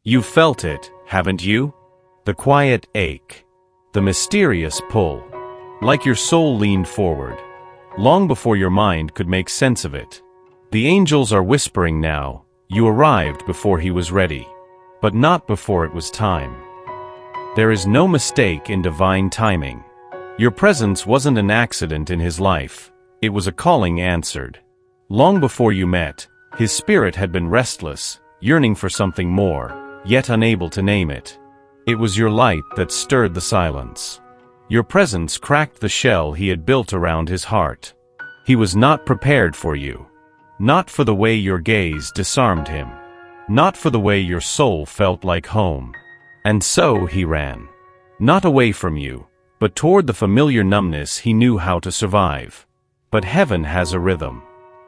You've felt it, haven't you? The quiet ache. The mysterious pull. Like your soul leaned forward, long before your mind could make sense of it. The angels are whispering now, you arrived before he was ready. But not before it was time. There is no mistake in divine timing. Your presence wasn't an accident in his life, it was a calling answered. Long before you met, his spirit had been restless, yearning for something more, yet unable to name it. It was your light that stirred the silence. Your presence cracked the shell he had built around his heart. He was not prepared for you. Not for the way your gaze disarmed him. Not for the way your soul felt like home. And so he ran. Not away from you, but toward the familiar numbness he knew how to survive. But heaven has a rhythm.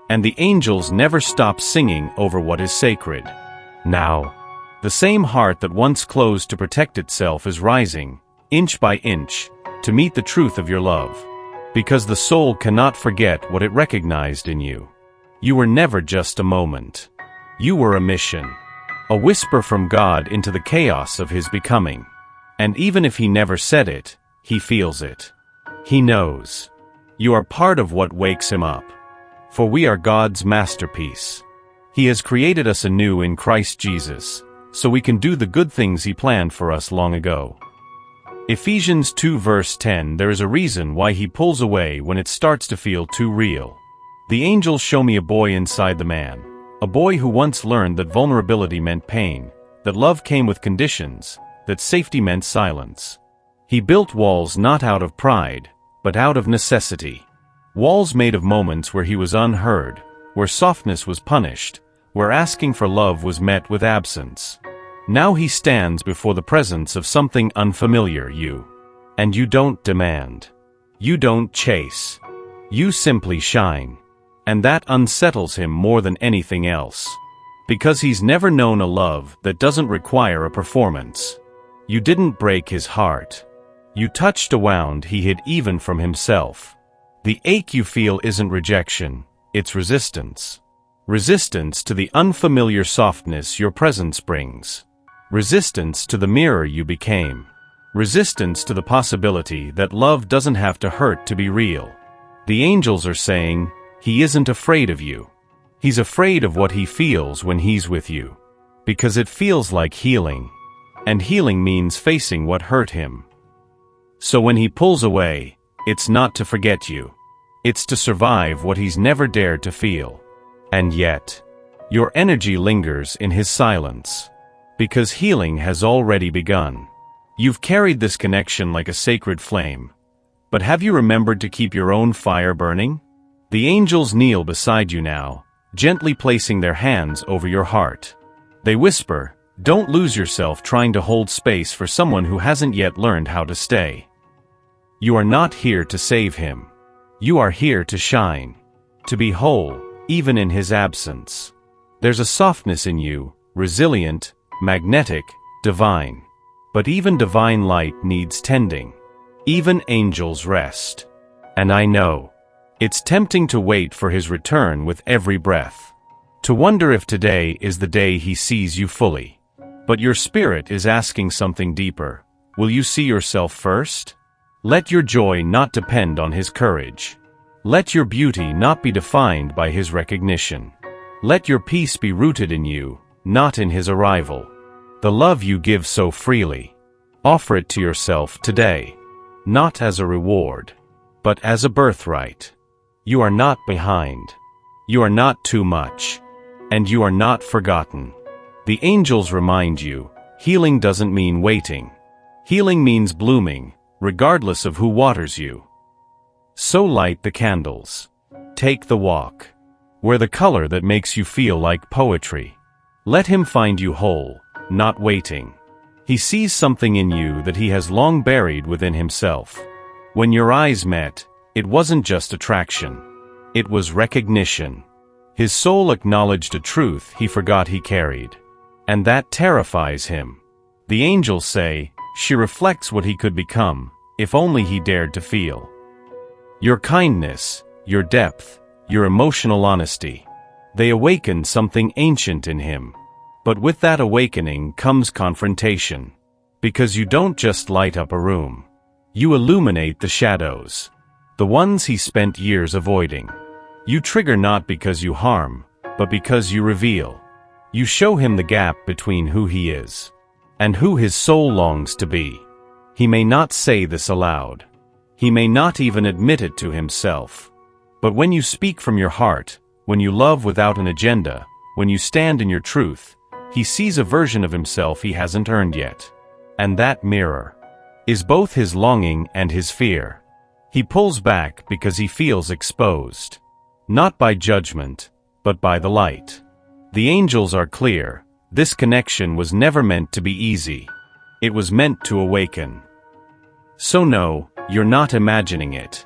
And the angels never stop singing over what is sacred. Now, the same heart that once closed to protect itself is rising, inch by inch, to meet the truth of your love. Because the soul cannot forget what it recognized in you. You were never just a moment. You were a mission. A whisper from God into the chaos of his becoming. And even if he never said it, he feels it. He knows. You are part of what wakes him up. For we are God's masterpiece. He has created us anew in Christ Jesus, so we can do the good things he planned for us long ago. Ephesians 2 verse 10. There is a reason why he pulls away when it starts to feel too real. The angels show me a boy inside the man. A boy who once learned that vulnerability meant pain, that love came with conditions, that safety meant silence. He built walls not out of pride, but out of necessity. Walls made of moments where he was unheard, where softness was punished, where asking for love was met with absence. Now he stands before the presence of something unfamiliar, you. And you don't demand. You don't chase. You simply shine. And that unsettles him more than anything else. Because he's never known a love that doesn't require a performance. You didn't break his heart. You touched a wound he hid even from himself. The ache you feel isn't rejection, it's resistance. Resistance to the unfamiliar softness your presence brings. Resistance to the mirror you became. Resistance to the possibility that love doesn't have to hurt to be real. The angels are saying, he isn't afraid of you. He's afraid of what he feels when he's with you. Because it feels like healing. And healing means facing what hurt him. So when he pulls away, it's not to forget you. It's to survive what he's never dared to feel. And yet, your energy lingers in his silence. Because healing has already begun. You've carried this connection like a sacred flame. But have you remembered to keep your own fire burning? The angels kneel beside you now, gently placing their hands over your heart. They whisper, don't lose yourself trying to hold space for someone who hasn't yet learned how to stay. You are not here to save him. You are here to shine. To be whole, even in his absence. There's a softness in you, resilient, magnetic, divine. But even divine light needs tending. Even angels rest. And I know. It's tempting to wait for his return with every breath. To wonder if today is the day he sees you fully. But your spirit is asking something deeper. Will you see yourself first? Let your joy not depend on his courage. Let your beauty not be defined by his recognition. Let your peace be rooted in you, not in his arrival. The love you give so freely. Offer it to yourself today. Not as a reward, but as a birthright. You are not behind. You are not too much. And you are not forgotten. The angels remind you, healing doesn't mean waiting. Healing means blooming, regardless of who waters you. So light the candles. Take the walk. Wear the color that makes you feel like poetry. Let him find you whole, not waiting. He sees something in you that he has long buried within himself. When your eyes met, it wasn't just attraction. It was recognition. His soul acknowledged a truth he forgot he carried. And that terrifies him. The angels say, she reflects what he could become, if only he dared to feel. Your kindness, your depth, your emotional honesty. They awaken something ancient in him. But with that awakening comes confrontation. Because you don't just light up a room. You illuminate the shadows. The ones he spent years avoiding. You trigger not because you harm, but because you reveal. You show him the gap between who he is and who his soul longs to be. He may not say this aloud. He may not even admit it to himself. But when you speak from your heart, when you love without an agenda, when you stand in your truth, he sees a version of himself he hasn't earned yet. And that mirror is both his longing and his fear. He pulls back because he feels exposed. Not by judgment, but by the light. The angels are clear. This connection was never meant to be easy. It was meant to awaken. So no, you're not imagining it.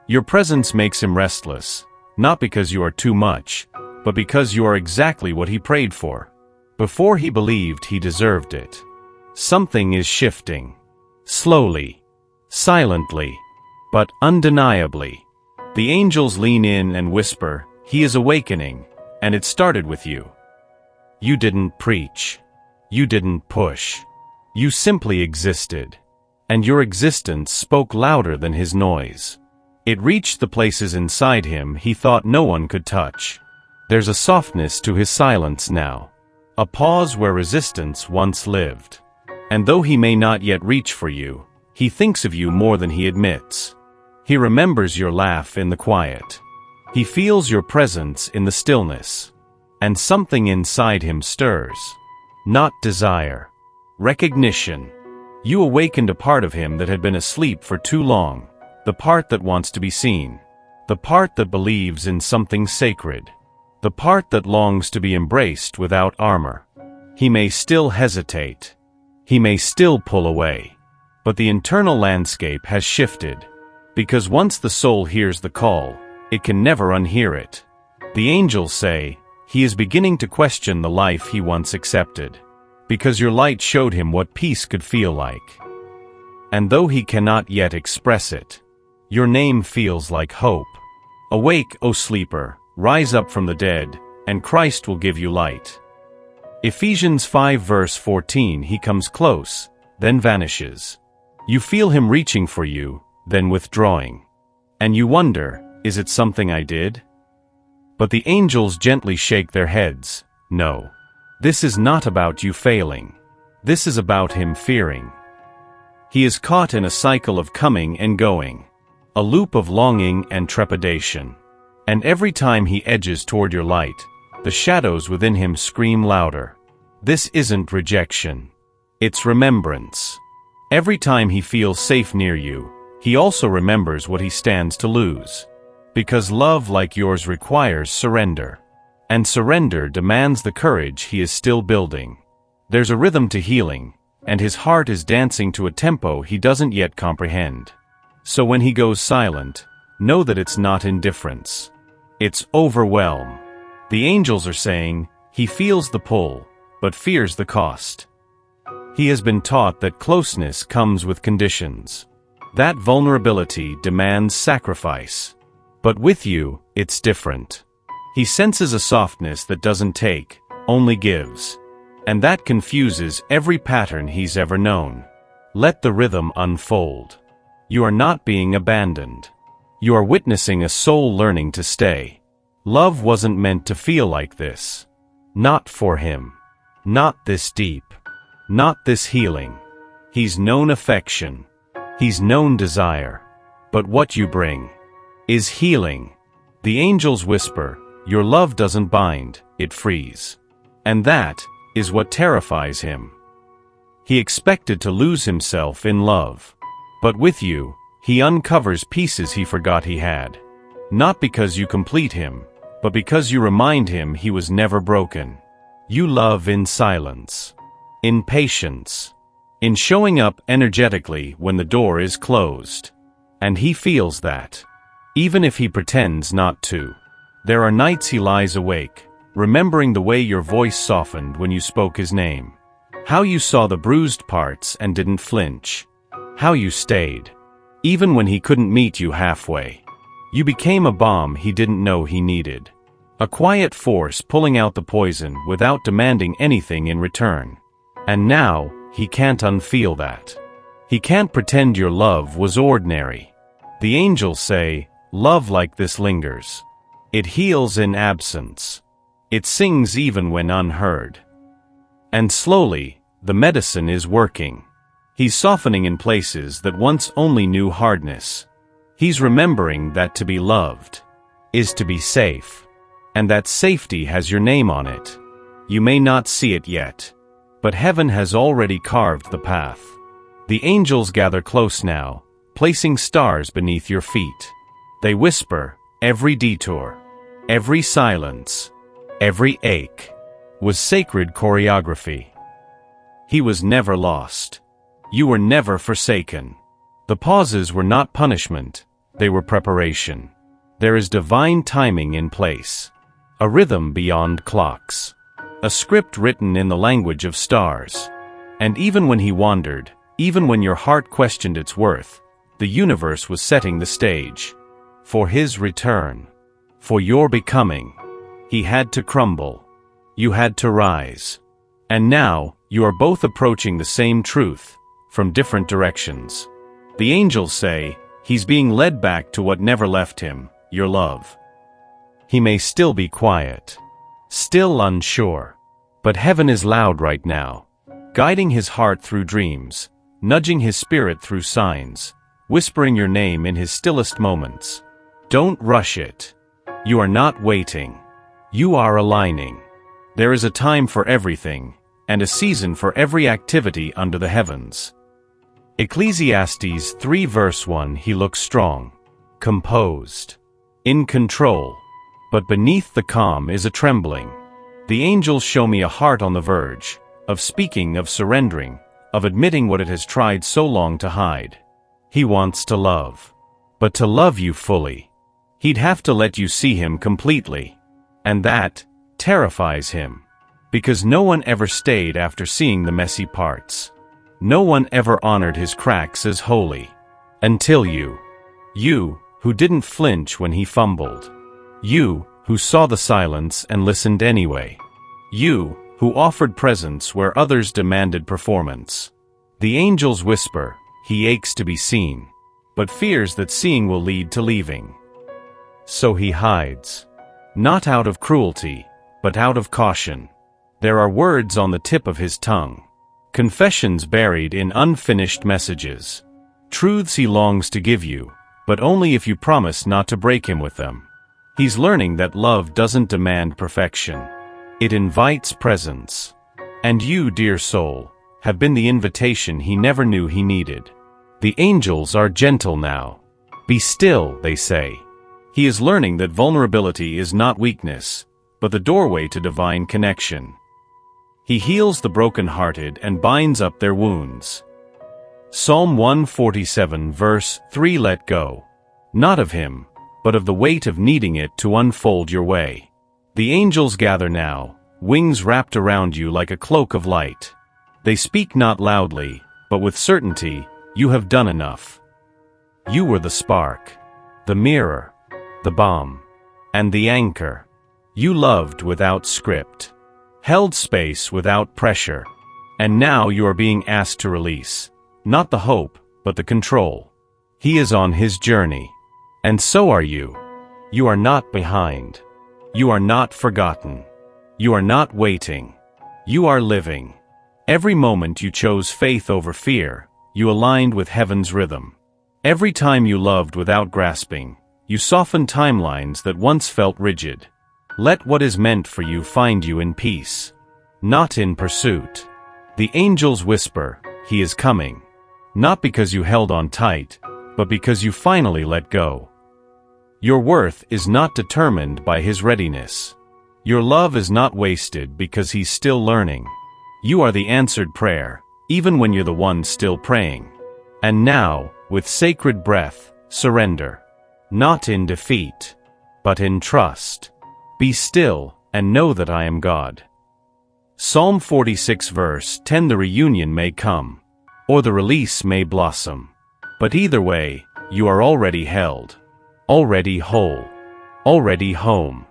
Your presence makes him restless, not because you are too much, but because you are exactly what he prayed for. Before he believed he deserved it. Something is shifting. Slowly. Silently. But undeniably. The angels lean in and whisper, "He is awakening, and it started with you." You didn't preach. You didn't push. You simply existed. And your existence spoke louder than his noise. It reached the places inside him he thought no one could touch. There's a softness to his silence now. A pause where resistance once lived. And though he may not yet reach for you, he thinks of you more than he admits. He remembers your laugh in the quiet. He feels your presence in the stillness. And something inside him stirs. Not desire. Recognition. You awakened a part of him that had been asleep for too long. The part that wants to be seen. The part that believes in something sacred. The part that longs to be embraced without armor. He may still hesitate. He may still pull away. But the internal landscape has shifted. Because once the soul hears the call, it can never unhear it. The angels say, he is beginning to question the life he once accepted. Because your light showed him what peace could feel like. And though he cannot yet express it, your name feels like hope. Awake, O sleeper, rise up from the dead, and Christ will give you light. Ephesians 5 verse 14. He comes close, then vanishes. You feel him reaching for you, then withdrawing. And you wonder, is it something I did? But the angels gently shake their heads. No. This is not about you failing. This is about him fearing. He is caught in a cycle of coming and going. A loop of longing and trepidation. And every time he edges toward your light, the shadows within him scream louder. This isn't rejection. It's remembrance. Every time he feels safe near you, he also remembers what he stands to lose. Because love like yours requires surrender. And surrender demands the courage he is still building. There's a rhythm to healing, and his heart is dancing to a tempo he doesn't yet comprehend. So when he goes silent, know that it's not indifference. It's overwhelm. The angels are saying, he feels the pull, but fears the cost. He has been taught that closeness comes with conditions. That vulnerability demands sacrifice. But with you, it's different. He senses a softness that doesn't take, only gives. And that confuses every pattern he's ever known. Let the rhythm unfold. You are not being abandoned. You are witnessing a soul learning to stay. Love wasn't meant to feel like this. Not for him. Not this deep. Not this healing. He's known affection. He's known desire. But what you bring is healing. The angels whisper, your love doesn't bind, it frees. And that is what terrifies him. He expected to lose himself in love. But with you, he uncovers pieces he forgot he had. Not because you complete him, but because you remind him he was never broken. You love in silence. In patience. In showing up energetically when the door is closed. And he feels that. Even if he pretends not to. There are nights he lies awake, remembering the way your voice softened when you spoke his name. How you saw the bruised parts and didn't flinch. How you stayed. Even when he couldn't meet you halfway. You became a balm he didn't know he needed. A quiet force pulling out the poison without demanding anything in return. And now, he can't unfeel that. He can't pretend your love was ordinary. The angels say, love like this lingers. It heals in absence. It sings even when unheard. And slowly, the medicine is working. He's softening in places that once only knew hardness. He's remembering that to be loved is to be safe. And that safety has your name on it. You may not see it yet, but heaven has already carved the path. The angels gather close now, placing stars beneath your feet. They whisper, every detour, every silence, every ache was sacred choreography. He was never lost. You were never forsaken. The pauses were not punishment, they were preparation. There is divine timing in place. A rhythm beyond clocks. A script written in the language of stars. And even when he wandered, even when your heart questioned its worth, the universe was setting the stage. For his return. For your becoming. He had to crumble. You had to rise. And now, you are both approaching the same truth, from different directions. The angels say, he's being led back to what never left him, your love. He may still be quiet. Still unsure. But heaven is loud right now. Guiding his heart through dreams. Nudging his spirit through signs. Whispering your name in his stillest moments. Don't rush it. You are not waiting. You are aligning. There is a time for everything, and a season for every activity under the heavens. Ecclesiastes 3 verse 1. He looks strong, composed, in control, but beneath the calm is a trembling. The angels show me a heart on the verge, of speaking, of surrendering, of admitting what it has tried so long to hide. He wants to love. But to love you fully, he'd have to let you see him completely. And that terrifies him. Because no one ever stayed after seeing the messy parts. No one ever honored his cracks as holy. Until you. You, who didn't flinch when he fumbled. You, who saw the silence and listened anyway. You, who offered presence where others demanded performance. The angels whisper, he aches to be seen, but fears that seeing will lead to leaving. So he hides. Not out of cruelty, but out of caution. There are words on the tip of his tongue. Confessions buried in unfinished messages. Truths he longs to give you, but only if you promise not to break him with them. He's learning that love doesn't demand perfection. It invites presence. And you, dear soul, have been the invitation he never knew he needed. The angels are gentle now. Be still, they say. He is learning that vulnerability is not weakness, but the doorway to divine connection. He heals the brokenhearted and binds up their wounds. Psalm 147 verse 3. Let go. Not of him, but of the weight of needing it to unfold your way. The angels gather now, wings wrapped around you like a cloak of light. They speak not loudly, but with certainty, you have done enough. You were the spark, the mirror, the balm, and the anchor. You loved without script, held space without pressure, and now you are being asked to release, not the hope, but the control. He is on his journey, and so are you. You are not behind. You are not forgotten. You are not waiting. You are living. Every moment you chose faith over fear, you aligned with heaven's rhythm. Every time you loved without grasping, you softened timelines that once felt rigid. Let what is meant for you find you in peace, not in pursuit. The angels whisper, he is coming. Not because you held on tight, but because you finally let go. Your worth is not determined by his readiness. Your love is not wasted because he's still learning. You are the answered prayer, even when you're the one still praying. And now, with sacred breath, surrender. Not in defeat, but in trust. Be still, and know that I am God. Psalm 46 verse 10. The reunion may come, or the release may blossom. But either way, you are already held, already whole, already home.